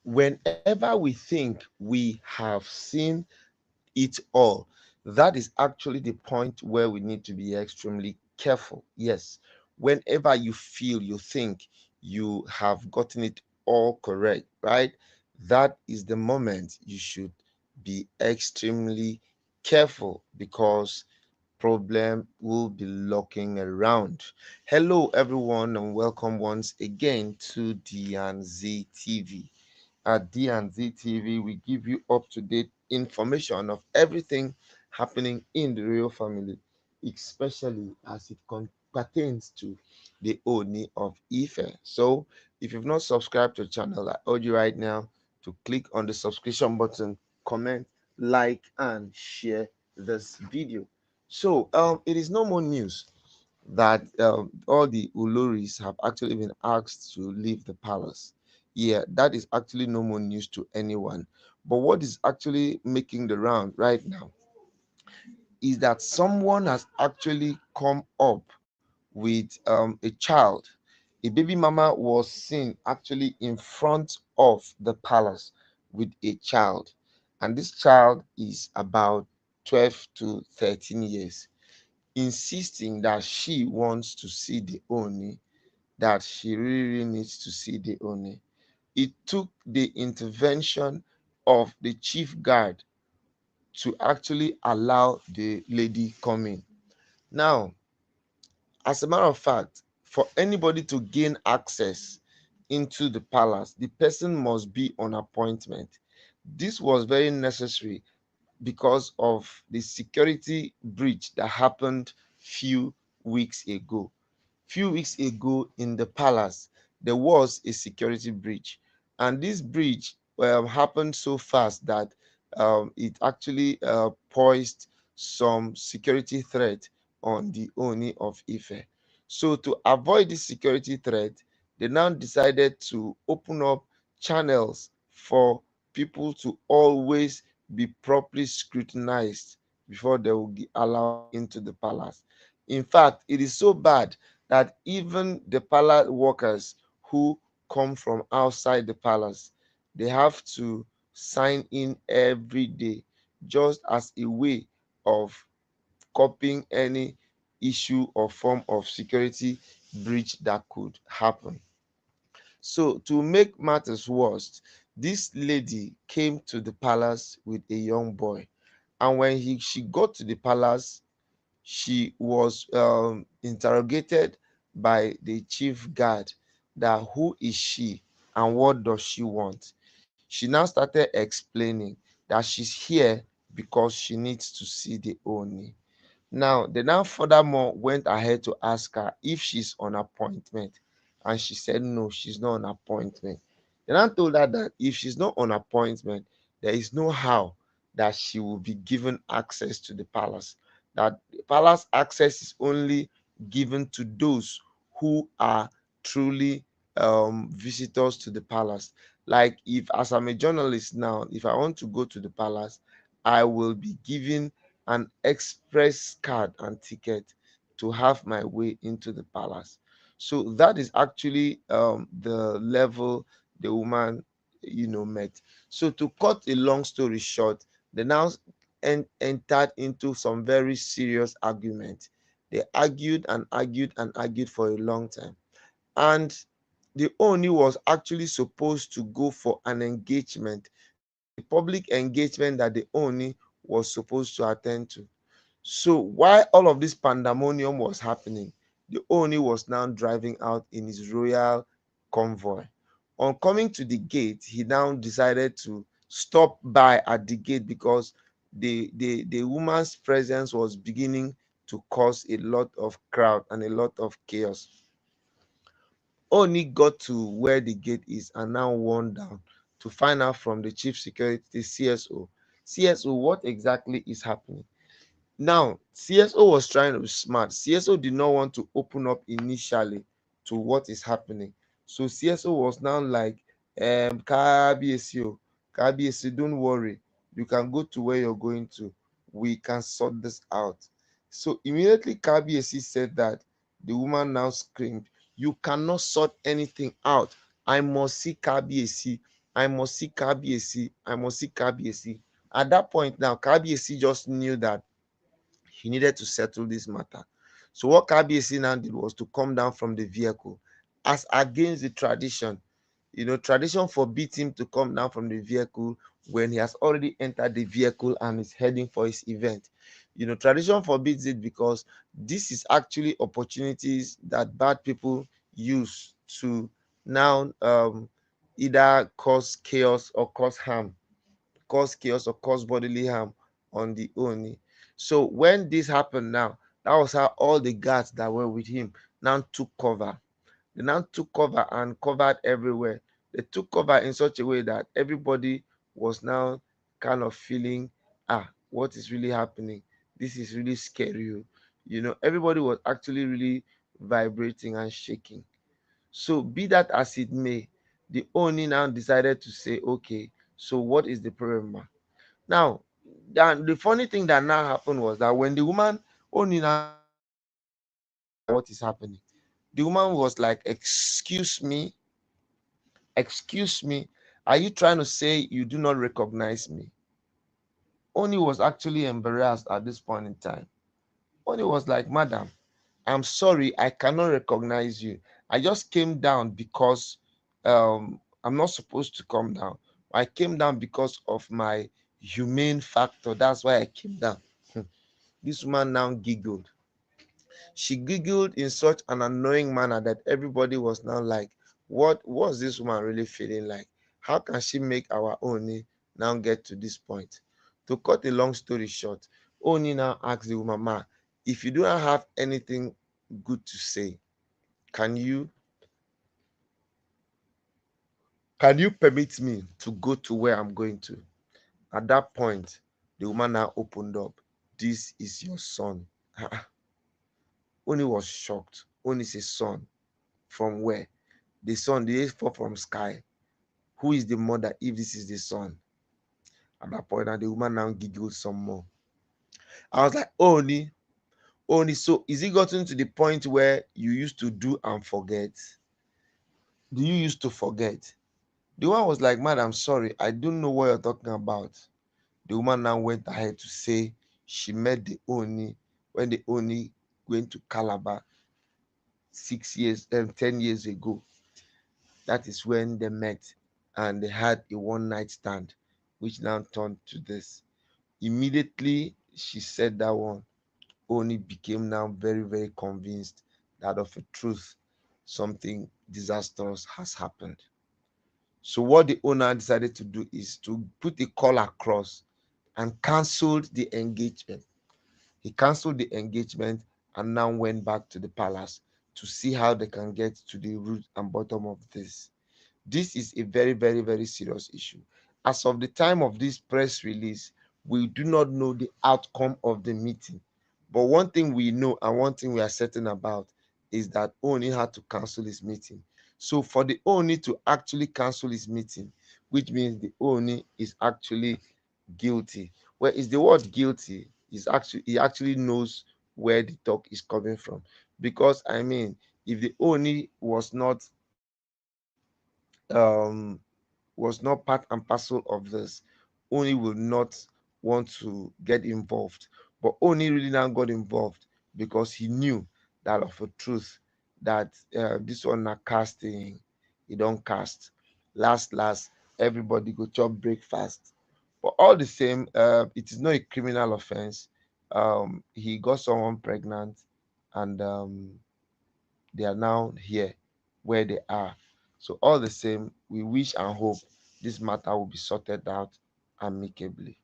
whenever we think we have seen it all, that is actually the point where we need to be extremely careful. Yes, whenever you feel, you think you have gotten it all correct, right? That is the moment you should be extremely careful, because problem will be lurking around. Hello, everyone, and welcome once again to D&Z TV. At D&Z TV, we give you up-to-date information of everything happening in the royal family, especially as it pertains to the Ooni of Ife. So, if you've not subscribed to the channel, I urge you right now to click on the subscription button, comment, like, and share this video. So, it is no more news that all the Oloris have actually been asked to leave the palace. Yeah, that is actually no more news to anyone. But what is actually making the round right now is that someone has actually come up with a child. A baby mama was seen actually in front of the palace with a child, and this child is about 12 to 13 years, insisting that she wants to see the Oni, that she really needs to see the Oni. It took the intervention of the chief guard to actually allow the lady come in. Now, as a matter of fact, for anybody to gain access into the palace, the person must be on appointment. This was very necessary because of the security breach that happened few weeks ago. Few weeks ago in the palace, there was a security breach, and this breach happened so fast that it actually posed some security threat on the Oni of Ife. So to avoid this security threat, they now decided to open up channels for people to always be properly scrutinized before they will be allowed into the palace. In fact, it is so bad that even the palace workers who come from outside the palace, they have to sign in every day, just as a way of copying any issue or form of security breach that could happen. So to make matters worse, this lady came to the palace with a young boy, and when she got to the palace, she was interrogated by the chief guard, that who is she and what does she want. She now started explaining that she's here because she needs to see the Oni. Now, they now furthermore went ahead to ask her if she's on appointment, and she said no, she's not on appointment. They now told her that if she's not on appointment, there is no how that she will be given access to the palace. That the palace access is only given to those who are truly visitors to the palace. Like, if as I'm a journalist now, if I want to go to the palace, I will be given an express card and ticket to have my way into the palace. So that is actually the level the woman, met. So to cut a long story short, they now entered into some very serious argument. They argued and argued and argued for a long time, and the Oni was actually supposed to go for an engagement, a public engagement that the Oni was supposed to attend to. So while all of this pandemonium was happening, the Oni was now driving out in his royal convoy. On coming to the gate, he now decided to stop by at the gate because the woman's presence was beginning to cause a lot of crowd and a lot of chaos. Oni got to where the gate is and now went down to find out from the chief security CSO. CSO, what exactly is happening? Now, CSO was trying to be smart. CSO did not want to open up initially to what is happening. So CSO was now like, KBSO, don't worry. You can go to where you're going to. We can sort this out. So immediately KBSC said that, the woman now screamed, you cannot sort anything out. I must see KBSC I must see Kabiesi. I must see Kabiesi. At that point now, Kabiesi just knew that he needed to settle this matter. So what Kabiesi now did was to come down from the vehicle, as against the tradition. Tradition forbids him to come down from the vehicle when he has already entered the vehicle and is heading for his event. Tradition forbids it because this is actually opportunities that bad people use to now either cause chaos or cause bodily harm on the Oni. So when this happened now, that was how all the guards that were with him now took cover. They now took cover and covered everywhere. They took cover in such a way that everybody was now kind of feeling, what is really happening? This is really scary. Everybody was actually really vibrating and shaking. So be that as it may, the Oni now decided to say, okay, so what is the problem? Now, the funny thing that now happened was that when the woman Oni now what is happening, the woman was like, excuse me, are you trying to say you do not recognize me? Oni was actually embarrassed at this point in time. Oni was like, Madam, I'm sorry, I cannot recognize you. I just came down because I'm not supposed to come down. I came down because of my humane factor. That's why I came down. This woman now giggled. She giggled in such an annoying manner that everybody was now like, what was this woman really feeling like? How can she make our Oni now get to this point? To cut a long story short, Oni now asked the woman, Ma, if you do not have anything good to say, can you permit me to go to where I'm going to? At that point, the woman now opened up. This is your son. Oni was shocked. Oni says, son, from where? The son, did it fall from sky? Who is the mother if this is the son? At that point, and the woman now giggled some more. I was like, Oni, so is it gotten to the point where you used to do and forget? Do you used to forget? The one was like, man, I'm sorry, I don't know what you're talking about. The woman now went ahead to say she met the Oni when the Oni went to Calabar 6 years and 10 years ago. That is when they met and they had a one night stand, which now turned to this. Immediately she said that one, Oni became now very, very convinced that of a truth, something disastrous has happened. So what the owner decided to do is to put a call across and canceled the engagement. He canceled the engagement and now went back to the palace to see how they can get to the root and bottom of this. This is a very, very, very serious issue. As of the time of this press release, we do not know the outcome of the meeting. But one thing we know and one thing we are certain about is that Oni had to cancel his meeting. So for the Oni to actually cancel his meeting, which means the Oni is actually guilty. Where is the word guilty? Is actually he actually knows where the talk is coming from. Because I mean, if the Oni um was not part and parcel of this, Oni will not want to get involved. But Oni really now got involved because he knew that of a truth that this one na casting, he don't cast. Last, everybody go chop breakfast. But all the same, it is not a criminal offense. He got someone pregnant, and they are now here where they are. So all the same, we wish and hope this matter will be sorted out amicably.